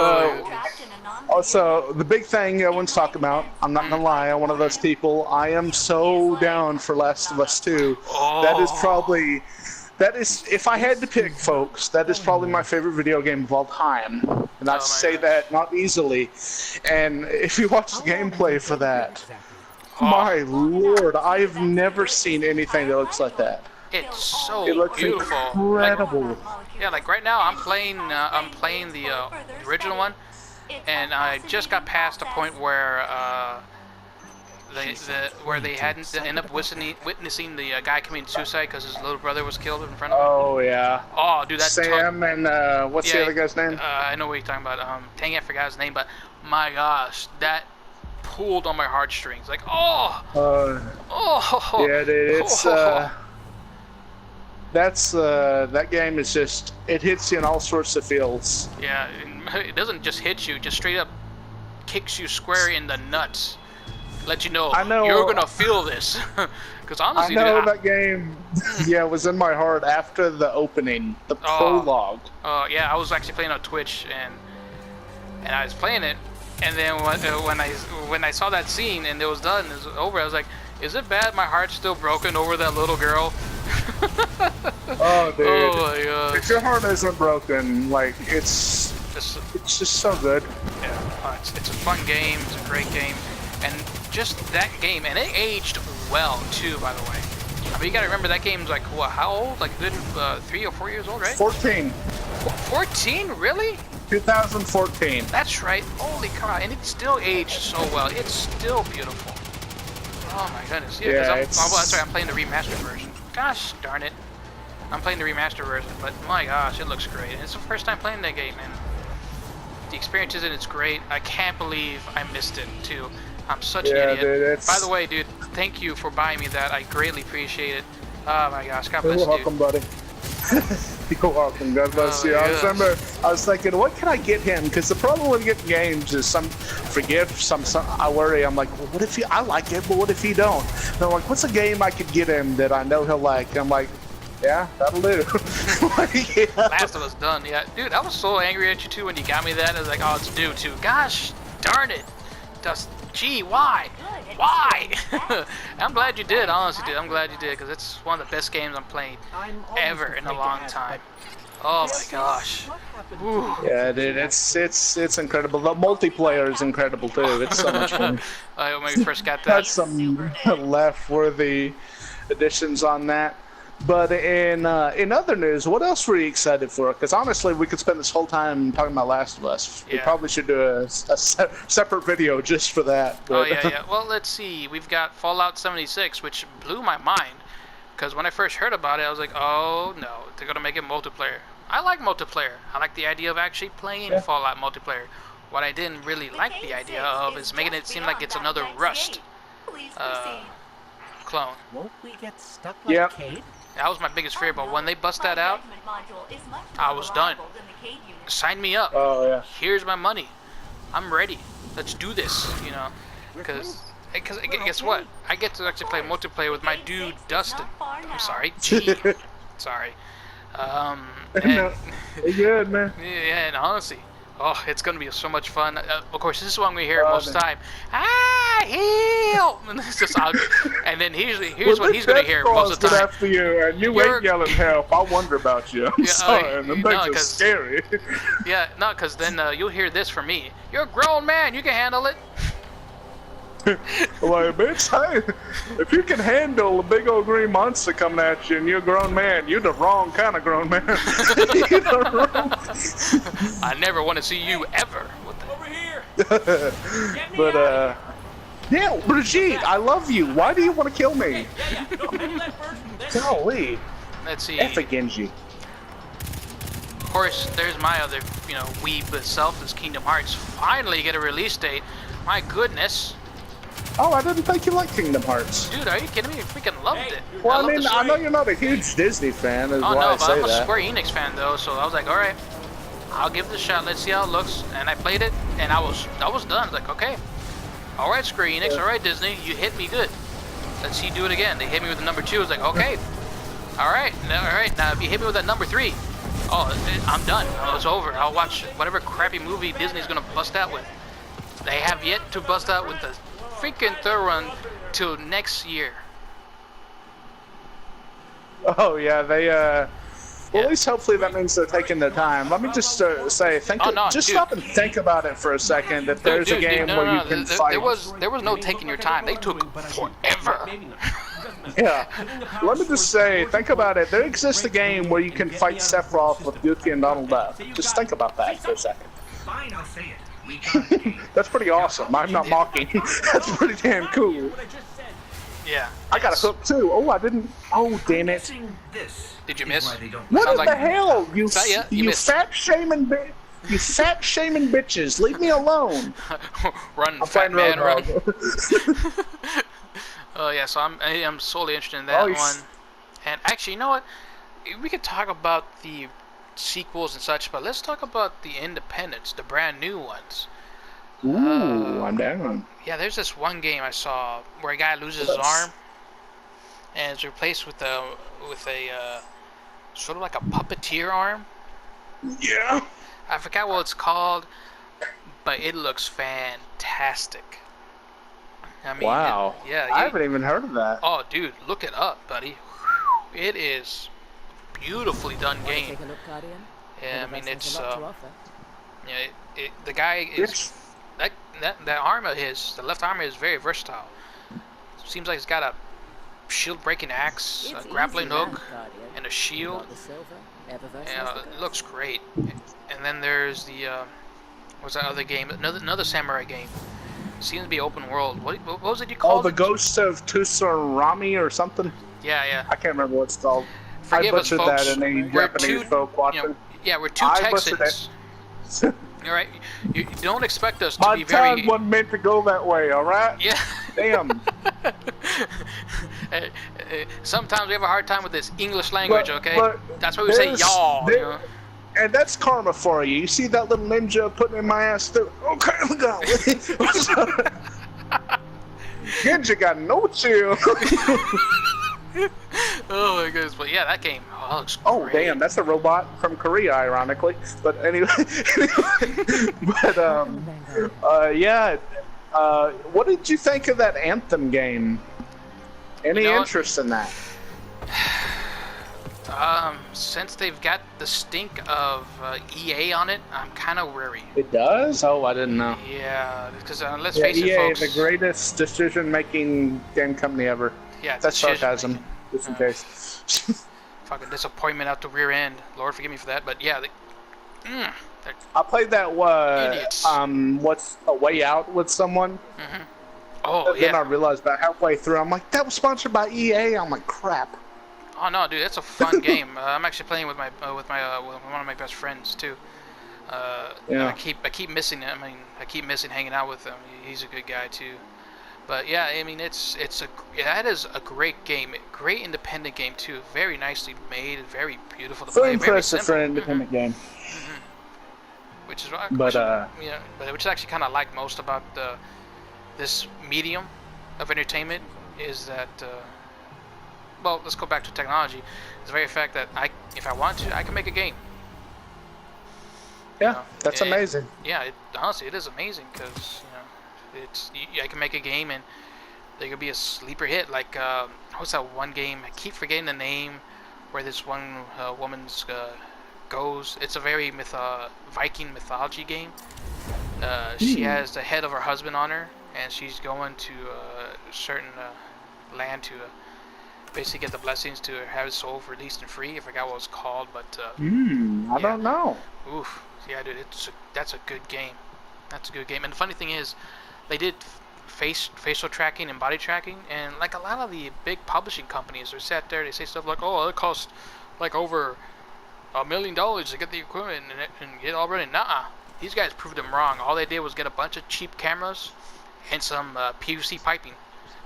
also, the big thing everyone's talking about, I'm not gonna lie, I'm one of those people, I am so down for Last of Us 2. That is, if I had to pick, folks, that is probably my favorite video game of all time. And I say that not easily. And if you watch the gameplay for that, my lord, I've never seen anything that looks like that. It's so It looks beautiful. incredible. Like right now, I'm playing the original one, and I just got past the point where they hadn't end up witnessing the guy committing suicide because his little brother was killed in front of him. Oh yeah. Oh, dude, that Sam and what's the other guy's name? I know what you're talking about. Dang, I forgot his name, but my gosh, that pulled on my heartstrings. Like, Yeah, dude, it's that game is just, it hits you in all sorts of feels. Yeah, it doesn't just hit you, just straight up kicks you square in the nuts. Let you know, you're gonna feel this. Because honestly, I know that game, was in my heart after the opening, the prologue. Yeah, I was actually playing on Twitch, and I was playing it, and then when I saw that scene and it was done, it was over, I was like, is it bad? My heart's still broken over that little girl. Oh, dude. Oh my god. If your heart isn't broken, like, it's just so good. Yeah, it's a fun game. It's a great game, and just that game, and it aged well too. By the way, I mean, you gotta remember that game's like what? How old? Like good 3 or 4 years old, right? 14. 14, really? 2014. That's right. Holy cow! And it still aged so well. It's still beautiful. Oh my goodness. Yeah, because I'm playing the remastered version. Gosh darn it. I'm playing the remastered version, but my gosh, it looks great. And it's the first time playing that game, and the experience is it's great. I can't believe I missed it too. I'm such an Yeah, idiot. dude, it's... By the way, dude, thank you for buying me that. I greatly appreciate it. Oh my gosh, God bless You're you, welcome, dude. buddy. You're welcome. God bless Oh, you. I yes. remember I was thinking, what can I get him? Because the problem with getting games is for gifts. I worry. I'm like, well, what if I like it, but what if he don't? And I'm like, what's a game I could get him that I know he'll like? And I'm like, yeah, that'll do. Like, yeah. Last of Us done, yeah. Dude, I was so angry at you too when you got me that. I was like, oh, it's due too. Gosh darn it. Just, gee, why? Why? I'm glad you did, honestly, dude. I'm glad you did, because it's one of the best games I'm playing ever in a long time. Oh my gosh. Ooh. Yeah, dude, it's incredible. The multiplayer is incredible too. It's so much fun. When we first got that. Had some left-worthy additions on that. But in other news, what else were you excited for? Because honestly, we could spend this whole time talking about Last of Us. We Yeah. probably should do a separate video just for that. Oh, But, yeah, yeah. Well, let's see. We've got Fallout 76, which blew my mind. Because when I first heard about it, I was like, oh, no. They're going to make it multiplayer. I like multiplayer. I like the idea of actually playing Fallout multiplayer. What I didn't really like the idea of is making it seem like it's another Rust Please proceed. clone. Won't we get stuck like Yep. Cade? That was my biggest fear, but when they bust that out, I was done. Sign me up. oh yeah. Here's my money. I'm ready. Let's do this, you know. Because guess what? I get to actually play multiplayer with my dude Dustin. I'm sorry, G. Sorry. And, No, you're good, man. yeah, and honestly, oh, it's gonna be so much fun. Of course, this is one we hear most of the man. time. Ah, heal! And it's just, and then here's Well, what he's gonna hear most of the time. After you, and you You're- ain't yelling help. I wonder about you. I'm sorry. no, That makes it 'cause- scary. Yeah, no, because then you'll hear this from me. You're a grown man. You can handle it. Like, bitch, hey, if you can handle a big old green monster coming at you and you're a grown man, you're the wrong kind of grown man. You're the wrong... I never want to see you ever. What the? Over here! But, yeah, Brigitte, I love you. Why do you want to kill me? Yeah. No, handle that first. Then Golly. Let's see. F against you. Of course, there's my other, weeb self is Kingdom Hearts. Finally get a release date. My goodness. Oh, I didn't think you liked Kingdom Hearts. Dude, are you kidding me? I freaking loved it. Well, I loved mean, the I know story. you're not a huge Disney fan, is Oh why no, I but say I'm a that. Square Enix fan though, so I was like, all right, I'll give it a shot. Let's see how it looks. And I played it, and I was done. I was like, okay, all right, Square Enix, all right, Disney, you hit me good. Let's see you do it again. They hit me with the number 2. I was like, okay, all right. Now if you hit me with that number 3, I'm done. It's over. I'll watch whatever crappy movie Disney's gonna bust out with. They have yet to bust out with the freaking third one till next year. Oh, yeah, they, well, at least hopefully that means they're taking their time. Let me just say, Dude. stop and think about it for a second, that there's a game no, where no, you can there, fight. there was no taking your time. They took forever. maybe not. Yeah. Let me just say, think about it. There exists a game where you can fight Sephiroth with Yuki and Donald Duck. Just think about that for a second. Fine, I'll say it. We got Cade. That's pretty awesome. I'm not mocking. That's pretty damn cool. What I just said. Yeah. I got a hook too. Oh, I didn't. Oh, damn it. This Did you is miss? why they don't What Sounds in like- the hell? You, Is that ya? You you missed. fat shaming bitch. You fat shaming bitches. Leave me alone. Run, I'm fat playing man, run. Roadhog. Oh yeah, so I'm solely interested in that Oh, you one. s- And actually, you know what? We could talk about the sequels and such, but let's talk about the independents, the brand new ones. Ooh, I'm down. Yeah, there's this one game I saw where a guy loses his arm, and it's replaced with a sort of like a puppeteer arm. Yeah. I forgot what it's called, but it looks fantastic. I mean, Wow. yeah. I haven't even heard of that. Oh, dude, look it up, buddy. It is beautifully done game. Yeah, I mean it's yeah, the guy is that arm of his, the left arm is very versatile. Seems like he's got a shield breaking axe, a grappling hook, and a shield. Yeah, it looks great. And then there's the what's that other game? Another samurai game. Seems to be open world. What was it you Oh, called the it? Ghost of Tsuburami or something? Yeah. I can't remember what it's called. Forgive I us, butchered folks. that in the We're Japanese two- folk watching. Yeah, we're two I butchered Texans. All right, you don't expect us to My be time very. wasn't meant to go that way, alright? Yeah. Damn. Sometimes we have a hard time with this English language. Okay, but that's why we say y'all. You know? And that's karma for you. You see that little ninja putting in my ass through? Okay, look out. Ninja got no chill. Oh my goodness, but yeah, that game looks Oh great. damn, that's a robot from Korea, ironically. But anyway, yeah. What did you think of that Anthem game? Any You know what? interest in that? Since they've got the stink of EA on it, I'm kind of worried. It does? Oh, I didn't know. Yeah, because let's Yeah, face it, EA, folks. the greatest decision-making game company ever. Yeah, That's decision sarcasm, just in case. Fucking disappointment out the rear end. Lord forgive me for that, but yeah, they're I played that Idiots. what's a way out with someone. oh Then I yeah. realized about halfway through, I'm like, that was sponsored by EA. I'm like, crap. Oh no, dude, that's a fun game. I'm actually playing with with one of my best friends too. And Yeah. I keep missing him. I mean, I keep missing hanging out with him. He's a good guy too. But yeah, I mean, that is a great game, great independent game too. Very nicely made, very beautiful to So play, impressive very for simple. an independent game. Which is what, But, which I actually kind of like most about this medium of entertainment is that. Well, let's go back to technology. It's the very fact that if I want to, I can make a game. Yeah, You know, that's and- amazing. Yeah, honestly, it is amazing because I can make a game and there could be a sleeper hit. Like what's that one game? I keep forgetting the name where this one woman's goes. It's a very Viking mythology game. She has the head of her husband on her, and she's going to a certain land to basically get the blessings to have his soul released and free. I forgot what it was called, but I don't know. oof, yeah, dude, that's a good game. That's a good game. And the funny thing is, they did facial tracking and body tracking, and like a lot of the big publishing companies are sat there. They say stuff like, "Oh, it cost like over $1 million to get the equipment and get it all running." Nuh-uh. These guys proved them wrong. All they did was get a bunch of cheap cameras and some PVC piping.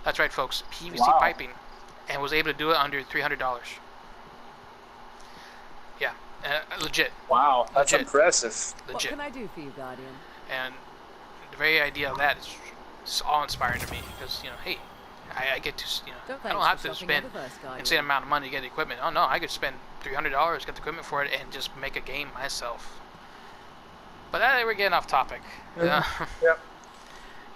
That's right, folks, PVC Wow. piping, and was able to do it under $300. Yeah, legit, Wow, that's Legit. impressive. What legit. can I do for you, Guardian? And the very idea of that is awe-inspiring to me because hey, I get to I don't have to spend insane amount of money to get the equipment. Oh no, I could spend $300, get the equipment for it, and just make a game myself. But we're getting off topic. Yep.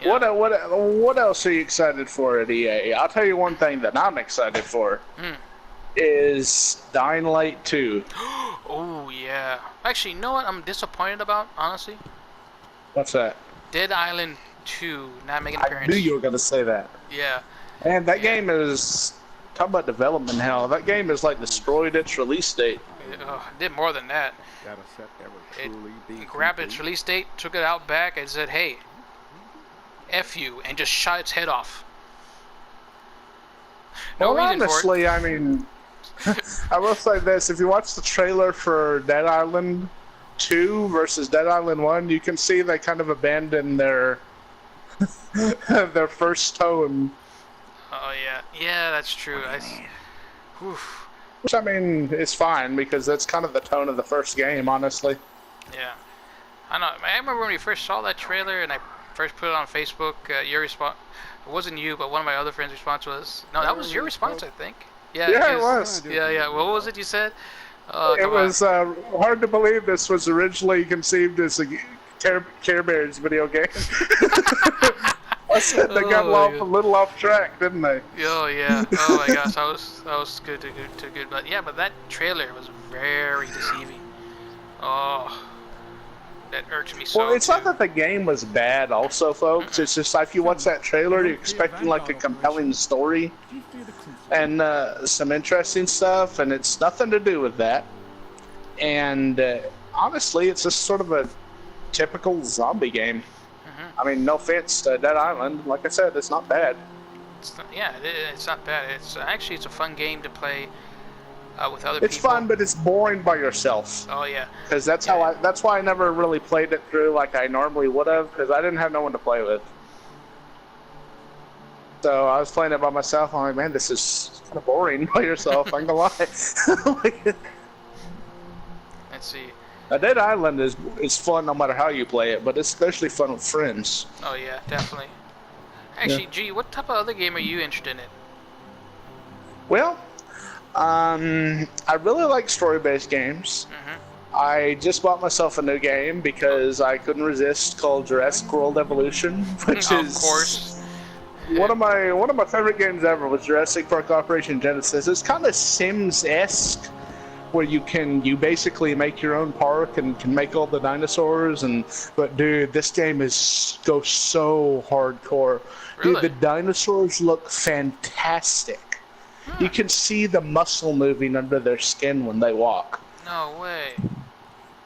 You know, What else are you excited for at EA? I'll tell you one thing that I'm excited for is Dying Light 2. Oh yeah. Actually, you know what I'm disappointed about, honestly? What's that? Dead Island 2 not making an I appearance. knew you were going to say that. Yeah. And that game is, talk about development hell, that game is like destroyed its release date. Did more than that. Data set ever It truly be grabbed its complete? release date, took it out back, and said, "Hey, F you," and just shot its head off. No Well, reason for it. honestly, I mean, I will say this: if you watch the trailer for Dead Island 2 versus Dead Island 1, you can see they kind of abandoned their their first tone. Oh yeah, that's true. Oof. Which, I mean, is fine because that's kind of the tone of the first game, honestly. Yeah, I know. I remember when we first saw that trailer and I first put it on Facebook. Your response, it wasn't you, but one of my other friends' response was, "No, that was your response, I think." Yeah, Yeah, it because- was. Yeah. What was it you said? Oh, It come on. was hard to believe this was originally conceived as a Care Bears video game. I said they got a little off track, didn't they? Oh yeah. Oh my gosh, that was good, too good. But yeah, but that trailer was very deceiving. Oh, that irked me so. Well, it's not too. that the game was bad, also, folks. It's just like if you watch that trailer, you're expecting like a compelling story and some interesting stuff, and it's nothing to do with that. And honestly, it's just sort of a typical zombie game. I mean, no offense to Dead Island. Like I said, it's not bad. It's not, yeah, it's not bad. It's a fun game to play with other It's people. fun, but it's boring by yourself. Oh yeah. Because that's Yeah. that's why I never really played it through like I normally would have, because I didn't have no one to play with. So I was playing it by myself. I'm like, man, this is kind of boring by yourself. I ain't gonna lie. Let's see. A Dead Island is fun no matter how you play it, but it's especially fun with friends. Oh yeah, definitely. Actually, G, what type of other game are you interested in? Well, I really like story-based games. I just bought myself a new game because I couldn't resist, called Jurassic World Evolution, which Of is course. one of my favorite games ever. Was Jurassic Park Operation Genesis. It's kind of Sims-esque, where you basically make your own park and can make all the dinosaurs. But dude, this game goes so hardcore. Really? Dude, the dinosaurs look fantastic. You can see the muscle moving under their skin when they walk. No way.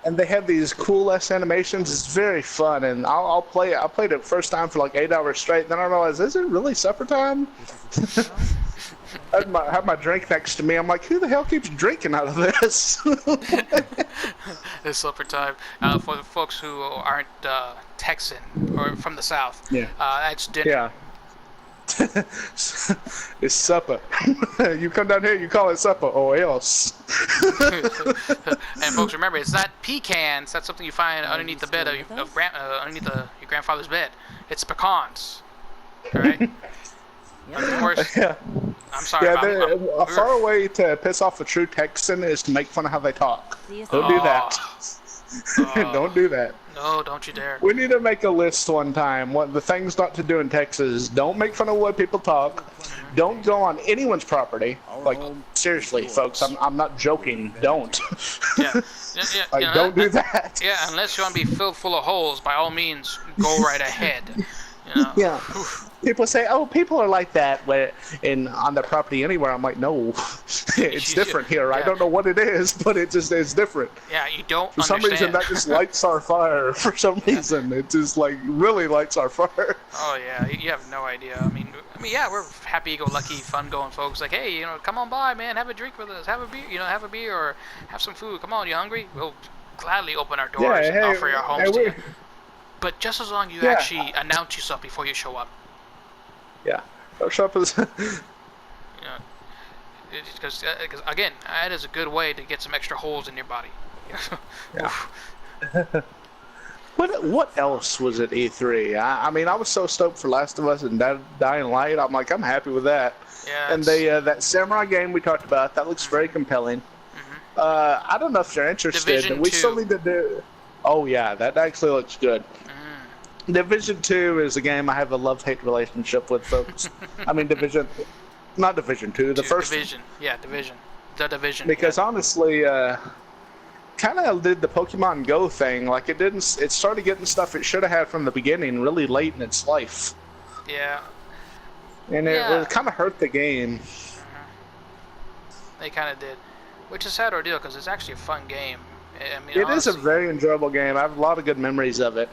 And they have these cool-ass animations. It's very fun, and I'll play it. I played it first time for like 8 hours straight. Then I realized, is it really supper time? I had my drink next to me. I'm like, who the hell keeps drinking out of this? It's supper time. For the folks who aren't Texan or from the South, Yeah. that's dinner. Yeah. It's supper. You come down here, you call it supper, or else. And folks, remember, it's not pecans. That's something you find underneath the bed underneath your grandfather's bed. It's pecans. All right. Of course. Yeah. I'm sorry. Yeah, a far way to piss off a true Texan is to make fun of how they talk. Don't do that. Don't do that. No, don't you dare. We need to make a list one time. What the things not to do in Texas: don't make fun of the way people talk. Don't go on anyone's property. Like seriously, folks, I'm not joking. Don't. Yeah. Like, don't do that. Yeah, unless you want to be filled full of holes, by all means, go right ahead. You know? Yeah. People say, "Oh, people are like that on their property anywhere." I'm like, "No, it's different here. I don't know what it is, but it's different." Yeah, you don't For some reason, that just lights our fire. For some reason, it just like really lights our fire. Oh yeah, you have no idea. I mean, yeah, we're happy-go-lucky, fun-going folks. Like, hey, come on by, man, have a drink with us, have a beer, have a beer or have some food. Come on, you hungry? We'll gladly open our doors and offer our homes to you. But just as long as you actually announce yourself before you show up. Yeah, don't show up as. Because again, that is a good way to get some extra holes in your body. Yeah. What else was at E3? I mean, I was so stoked for Last of Us and Dying Light. I'm like, I'm happy with that. Yeah. And that samurai game we talked about, that looks very compelling. I don't know if you're interested. Division we 2. still need to do. Oh yeah, that actually looks good. Division 2 is a game I have a love-hate relationship with, folks. I mean, not Division 2, the first Division. Yeah, Division. The Division. Because honestly, kind of did the Pokemon Go thing. Like it started getting stuff it should have had from the beginning really late in its life. Yeah. And it kind of hurt the game. They kind of did. Which is a sad ordeal because it's actually a fun game. I mean, It honestly, is a very enjoyable game. I have a lot of good memories of it.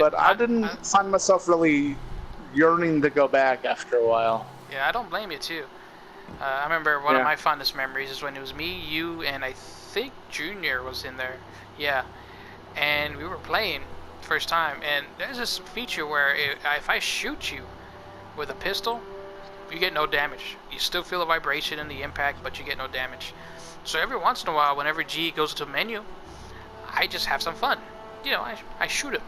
But I didn't find myself really yearning to go back after a while. Yeah, I don't blame you too. I remember one of my fondest memories is when it was me, you, and I think Junior was in there. Yeah. And we were playing first time, and there's this feature where if I shoot you with a pistol, you get no damage. You still feel the vibration and the impact, but you get no damage. So every once in a while, whenever G goes to a menu, I just have some fun. I shoot him.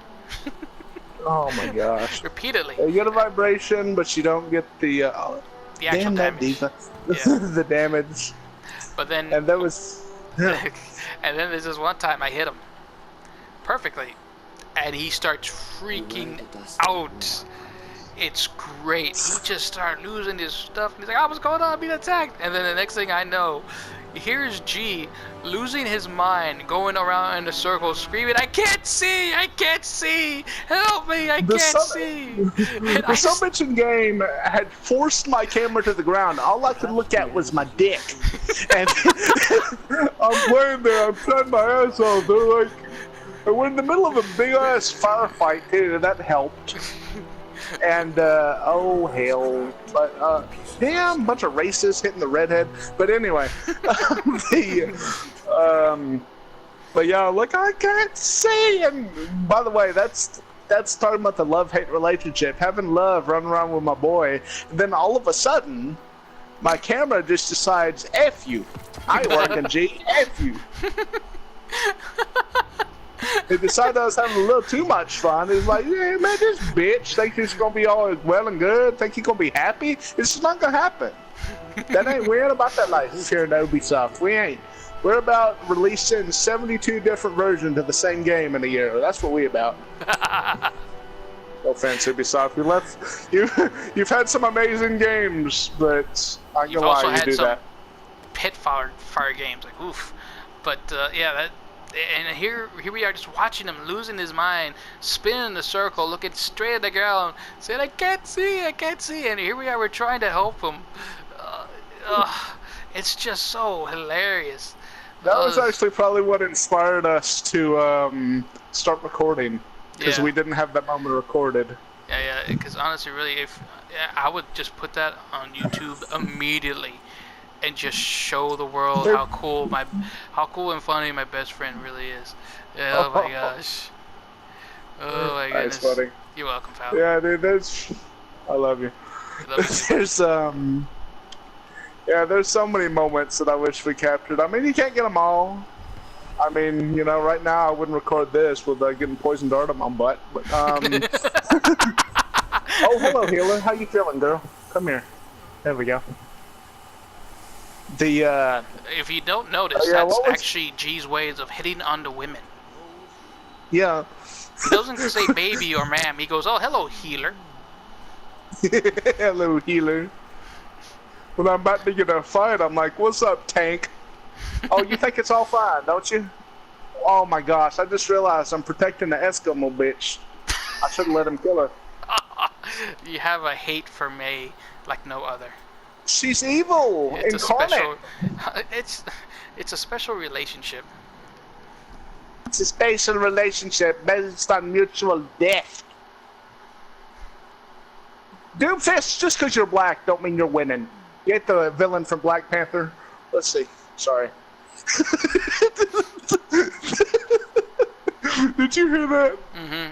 Oh my gosh. Repeatedly. You get a vibration, but you don't get the actual damage. Diva. Yeah. The damage. But then... And there was... and then there's this one time I hit him perfectly, and he starts freaking out. It's great. He just started losing his stuff. He's like, "Oh, what's going on? I'm being attacked." And then the next thing I know, here's G losing his mind, going around in a circle, screaming, "I can't see! I can't see! Help me! I can't see!" The submission game had forced my camera to the ground. All I could look at was my dick. And I'm playing there, I'm trying my ass off. They're like, and we're in the middle of a big ass firefight too. That helped. And oh hell, but damn, bunch of racists hitting the redhead. But anyway, but yeah, look, I can't see. And by the way, that's talking about the love-hate relationship, having love, running around with my boy, and then all of a sudden, my camera just decides, F you. I ain't working, G. F you. It decided I was having a little too much fun. It's like, yeah, man, this bitch thinks it's gonna be all well and good. Think he's gonna be happy. It's just not gonna happen. We ain't about that life here at Ubisoft. We ain't. We're about releasing 72 different versions of the same game in a year. That's what we about. No offense, Ubisoft. You've had some amazing games, but I can lie, you do that. Pit fire games, like oof. But yeah, that. And here we are, just watching him losing his mind, spinning in the circle, looking straight at the ground, saying, I can't see. And here we are, we're trying to help him. It's just so hilarious. That was actually probably what inspired us to start recording, because we didn't have that moment recorded. Yeah, because honestly, really, I would just put that on YouTube immediately. And just show the world how cool and funny my best friend really is. Oh my gosh. Oh my goodness. That's funny. You're welcome, pal. Yeah, dude, I love you. There's there's so many moments that I wish we captured. I mean, you can't get them all. I mean, you know, right now I wouldn't record this with getting poison dart on my butt. But oh, hello, healer. How you feeling, girl? Come here. There we go. If you don't notice, that's actually G's ways of hitting onto women. Yeah. He doesn't say baby or ma'am. He goes, oh, hello, healer. Hello, healer. When I'm about to get a fight, I'm like, what's up, tank? Oh, you think it's all fine, don't you? Oh my gosh, I just realized I'm protecting the Eskimo bitch. I shouldn't let him kill her. You have a hate for May like no other. She's evil, incarnate. It's a special relationship. It's a special relationship based on mutual death. Doomfist, just because you're black don't mean you're winning. You ain't the villain from Black Panther. Let's see. Sorry. Did you hear that?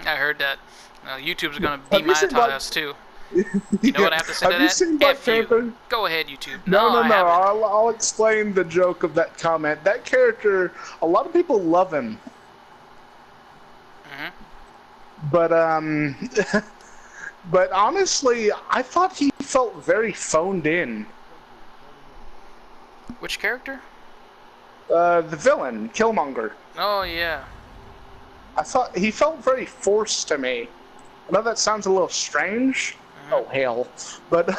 I heard that. YouTube's gonna demonetize us too. You know what I have to say to that? Have you seen Black Panther? Go ahead, YouTube. No. I'll explain the joke of that comment. That character, a lot of people love him. But but honestly, I thought he felt very phoned in. Which character? The villain, Killmonger. Oh yeah. I thought he felt very forced to me. I know that sounds a little strange. Oh hell! But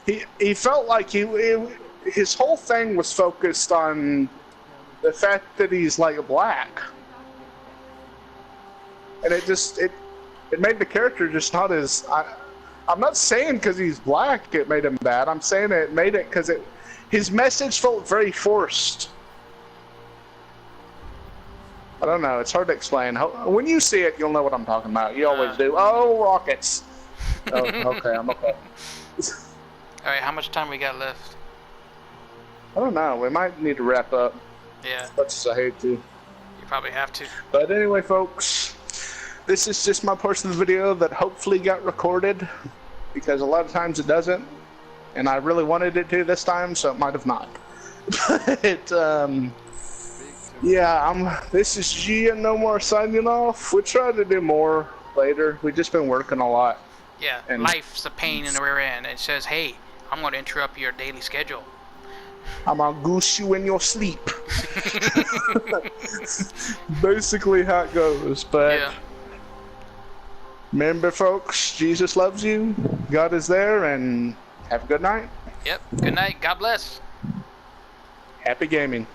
he felt like his whole thing was focused on the fact that he's like black, and it made the character just not as. I'm not saying because he's black it made him bad. I'm saying it made it because his message felt very forced. I don't know. It's hard to explain. When you see it, you'll know what I'm talking about. You always do. Oh, rockets. Oh, okay, I'm okay. Alright, how much time we got left? I don't know. We might need to wrap up. Yeah. As much as I hate to. You probably have to. But anyway, folks, this is just my portion of the video that hopefully got recorded, because a lot of times it doesn't, and I really wanted it to this time, so it might have not. But, yeah, this is G and No More signing off. We'll try to do more later. We've just been working a lot. Yeah, and life's a pain in the rear end. It says, hey, I'm going to interrupt your daily schedule. I'm going to goose you in your sleep. Basically how it goes. But yeah. Remember, folks, Jesus loves you. God is there, and have a good night. Yep, good night. God bless. Happy gaming.